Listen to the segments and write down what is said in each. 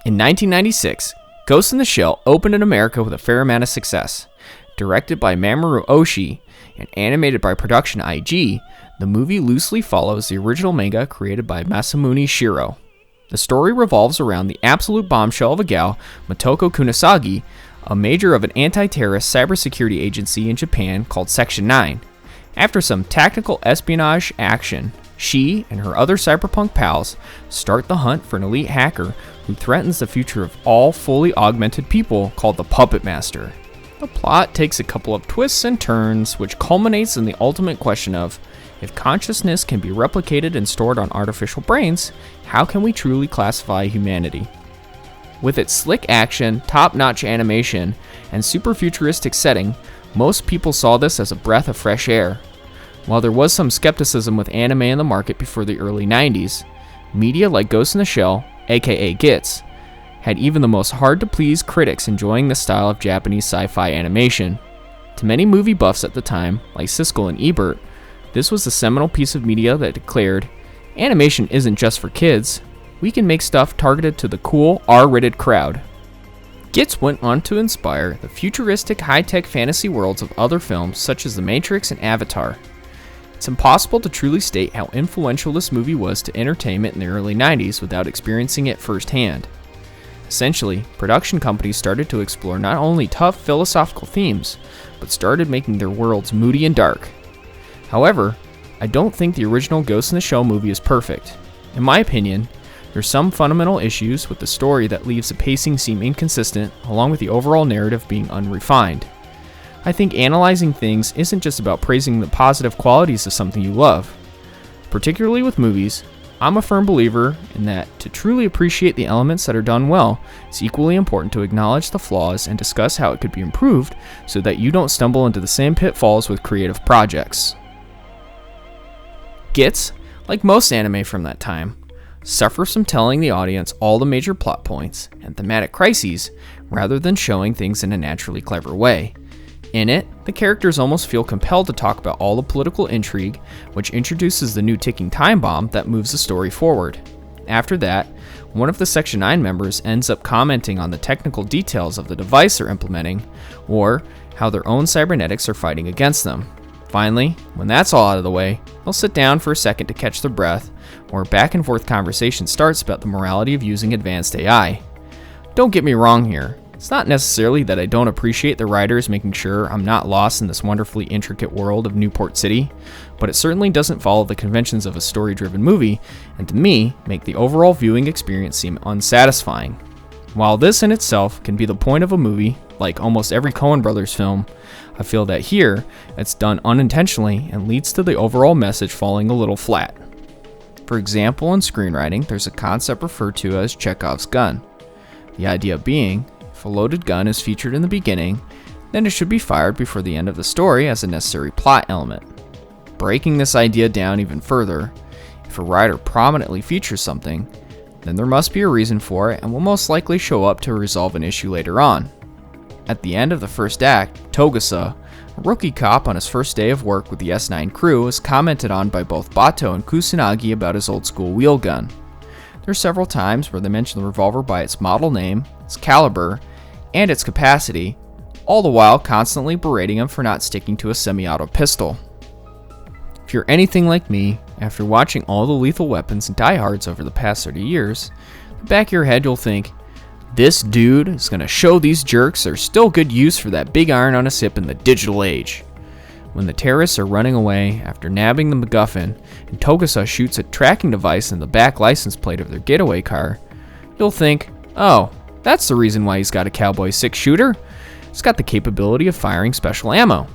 In 1996, Ghost in the Shell opened in America with a fair amount of success. Directed by Mamoru Oshii and animated by Production IG, the movie loosely follows the original manga created by Masamune Shirow. The story revolves around the absolute bombshell of a gal, Motoko Kunisagi, a major of an anti-terrorist cybersecurity agency in Japan called Section 9. After some tactical espionage action, she and her other cyberpunk pals start the hunt for an elite hacker who threatens the future of all fully augmented people called the Puppet Master. The plot takes a couple of twists and turns, which culminates in the ultimate question of, if consciousness can be replicated and stored on artificial brains, how can we truly classify humanity? With its slick action, top-notch animation, and super futuristic setting, most people saw this as a breath of fresh air. While there was some skepticism with anime in the market before the early 90s, media like Ghost in the Shell, aka GITS, had even the most hard-to-please critics enjoying the style of Japanese sci-fi animation. To many movie buffs at the time, like Siskel and Ebert, this was the seminal piece of media that declared, animation isn't just for kids, we can make stuff targeted to the cool, R-rated crowd. GITS went on to inspire the futuristic high-tech fantasy worlds of other films such as The Matrix and Avatar. It's impossible to truly state how influential this movie was to entertainment in the early 90s without experiencing it firsthand. Essentially, production companies started to explore not only tough philosophical themes, but started making their worlds moody and dark. However, I don't think the original Ghost in the Shell movie is perfect. In my opinion, there's some fundamental issues with the story that leaves the pacing seem inconsistent, along with the overall narrative being unrefined. I think analyzing things isn't just about praising the positive qualities of something you love. Particularly with movies, I'm a firm believer in that to truly appreciate the elements that are done well, it's equally important to acknowledge the flaws and discuss how it could be improved so that you don't stumble into the same pitfalls with creative projects. GITS, like most anime from that time, suffers from telling the audience all the major plot points and thematic crises rather than showing things in a naturally clever way. In it, the characters almost feel compelled to talk about all the political intrigue, which introduces the new ticking time bomb that moves the story forward. After that, one of the Section 9 members ends up commenting on the technical details of the device they're implementing, or how their own cybernetics are fighting against them. Finally, when that's all out of the way, they'll sit down for a second to catch their breath, where a back and forth conversation starts about the morality of using advanced AI. Don't get me wrong here. It's not necessarily that I don't appreciate the writers making sure I'm not lost in this wonderfully intricate world of Newport City, but it certainly doesn't follow the conventions of a story-driven movie, and to me, make the overall viewing experience seem unsatisfying. While this in itself can be the point of a movie, like almost every Coen Brothers film, I feel that here, it's done unintentionally and leads to the overall message falling a little flat. For example, in screenwriting, there's a concept referred to as Chekhov's gun. The idea being, if a loaded gun is featured in the beginning, then it should be fired before the end of the story as a necessary plot element. Breaking this idea down even further, if a writer prominently features something, then there must be a reason for it and will most likely show up to resolve an issue later on. At the end of the first act, Togusa, a rookie cop on his first day of work with the S9 crew, is commented on by both Bato and Kusanagi about his old school wheel gun. There are several times where they mention the revolver by its model name, its caliber, and its capacity, all the while constantly berating him for not sticking to a semi-auto pistol. If you're anything like me, after watching all the Lethal Weapons and Die Hards over the past 30 years, in the back of your head you'll think, this dude is going to show these jerks there's still good use for that big iron on his hip in the digital age. When the terrorists are running away after nabbing the MacGuffin and Togusa shoots a tracking device in the back license plate of their getaway car, you'll think, oh, that's the reason why he's got a Cowboy 6 shooter. It's got the capability of firing special ammo.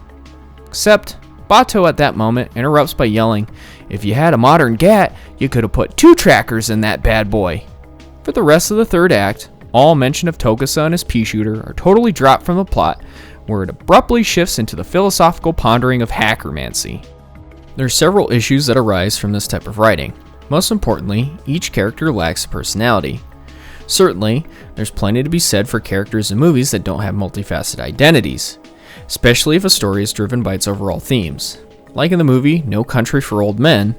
Except, Bato at that moment interrupts by yelling, if you had a modern GAT, you could have put 2 trackers in that bad boy. For the rest of the third act, all mention of Togusa and his pea shooter are totally dropped from the plot, where it abruptly shifts into the philosophical pondering of hackermancy. There are several issues that arise from this type of writing. Most importantly, each character lacks a personality. Certainly, there's plenty to be said for characters in movies that don't have multifaceted identities, especially if a story is driven by its overall themes. Like in the movie No Country for Old Men,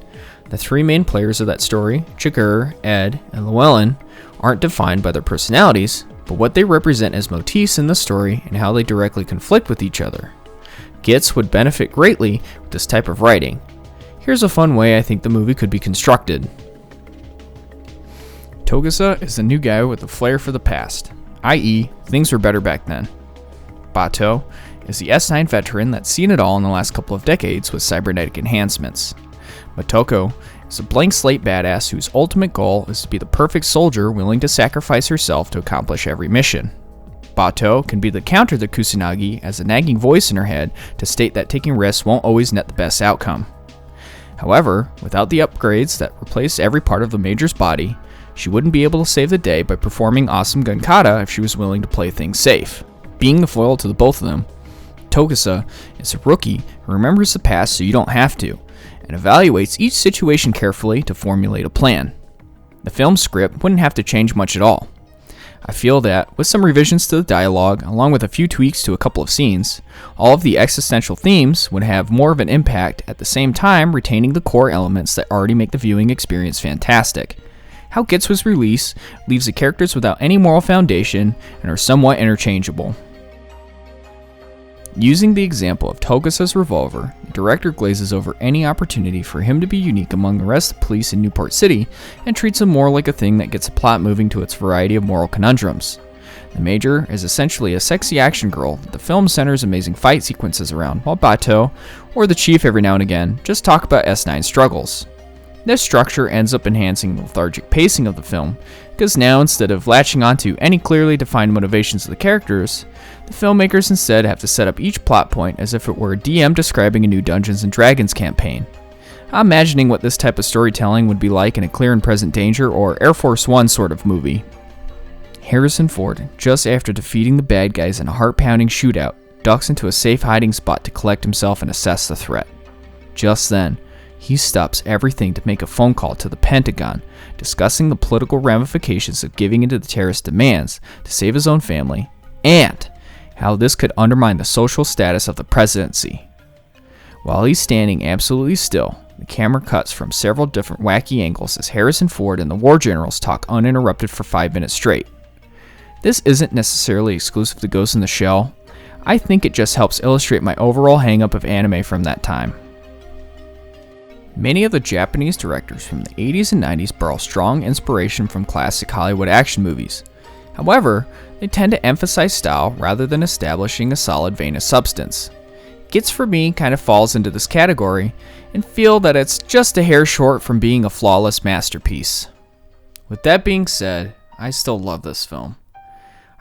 the 3 main players of that story, Chigurh, Ed, and Llewellyn, aren't defined by their personalities, but what they represent as motifs in the story and how they directly conflict with each other. GITS would benefit greatly with this type of writing. Here's a fun way I think the movie could be constructed. Togusa is the new guy with a flair for the past, i.e., things were better back then. Bato is the S9 veteran that's seen it all in the last couple of decades with cybernetic enhancements. Motoko is a blank slate badass whose ultimate goal is to be the perfect soldier willing to sacrifice herself to accomplish every mission. Bato can be the counter to Kusanagi as a nagging voice in her head to state that taking risks won't always net the best outcome. However, without the upgrades that replace every part of the Major's body, she wouldn't be able to save the day by performing awesome gunkata if she was willing to play things safe. Being the foil to the both of them, Togusa is a rookie who remembers the past so you don't have to, and evaluates each situation carefully to formulate a plan. The film script wouldn't have to change much at all. I feel that, with some revisions to the dialogue, along with a few tweaks to a couple of scenes, all of the existential themes would have more of an impact, at the same time retaining the core elements that already make the viewing experience fantastic. How GITS was released leaves the characters without any moral foundation and are somewhat interchangeable. Using the example of Togusa's revolver, the director glazes over any opportunity for him to be unique among the rest of the police in Newport City and treats him more like a thing that gets a plot moving to its variety of moral conundrums. The Major is essentially a sexy action girl that the film centers amazing fight sequences around, while Bato, or the Chief every now and again, just talk about S9 struggles. This structure ends up enhancing the lethargic pacing of the film, because now instead of latching onto any clearly defined motivations of the characters, the filmmakers instead have to set up each plot point as if it were a DM describing a new Dungeons & Dragons campaign. I'm imagining what this type of storytelling would be like in a Clear and Present Danger or Air Force One sort of movie. Harrison Ford, just after defeating the bad guys in a heart-pounding shootout, ducks into a safe hiding spot to collect himself and assess the threat. Just then, he stops everything to make a phone call to the Pentagon, discussing the political ramifications of giving into the terrorist demands to save his own family, and how this could undermine the social status of the presidency. While he's standing absolutely still, the camera cuts from several different wacky angles as Harrison Ford and the war generals talk uninterrupted for 5 minutes straight. This isn't necessarily exclusive to Ghost in the Shell. I think it just helps illustrate my overall hang-up of anime from that time. Many of the Japanese directors from the 80s and 90s borrow strong inspiration from classic Hollywood action movies. However, they tend to emphasize style rather than establishing a solid vein of substance. GITS for me kind of falls into this category and feel that it's just a hair short from being a flawless masterpiece. With that being said, I still love this film.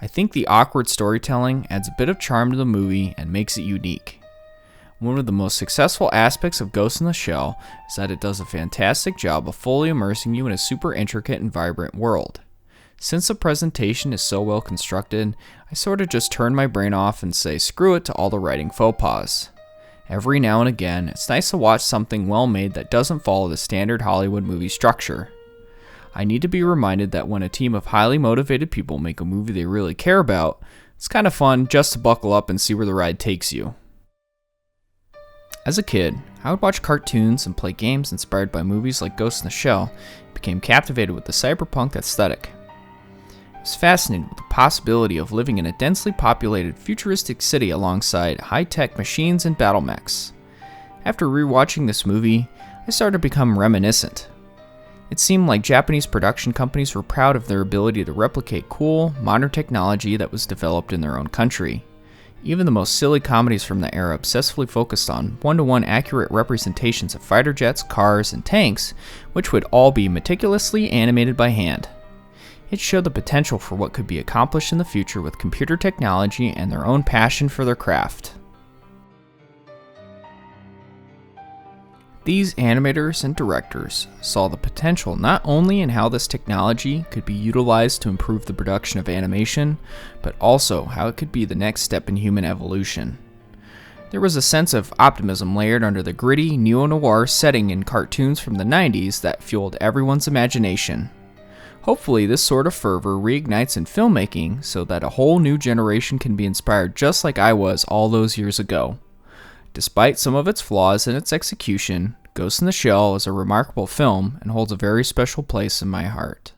I think the awkward storytelling adds a bit of charm to the movie and makes it unique. One of the most successful aspects of Ghost in the Shell is that it does a fantastic job of fully immersing you in a super intricate and vibrant world. Since the presentation is so well constructed, I sort of just turn my brain off and say screw it to all the writing faux pas. Every now and again, it's nice to watch something well made that doesn't follow the standard Hollywood movie structure. I need to be reminded that when a team of highly motivated people make a movie they really care about, it's kind of fun just to buckle up and see where the ride takes you. As a kid, I would watch cartoons and play games inspired by movies like Ghost in the Shell and became captivated with the cyberpunk aesthetic. I was fascinated with the possibility of living in a densely populated futuristic city alongside high-tech machines and battle mechs. After rewatching this movie, I started to become reminiscent. It seemed like Japanese production companies were proud of their ability to replicate cool, modern technology that was developed in their own country. Even the most silly comedies from the era obsessively focused on one-to-one accurate representations of fighter jets, cars, and tanks, which would all be meticulously animated by hand. It showed the potential for what could be accomplished in the future with computer technology and their own passion for their craft. These animators and directors saw the potential not only in how this technology could be utilized to improve the production of animation, but also how it could be the next step in human evolution. There was a sense of optimism layered under the gritty neo-noir setting in cartoons from the 90s that fueled everyone's imagination. Hopefully this sort of fervor reignites in filmmaking so that a whole new generation can be inspired just like I was all those years ago. Despite some of its flaws in its execution, Ghost in the Shell is a remarkable film and holds a very special place in my heart.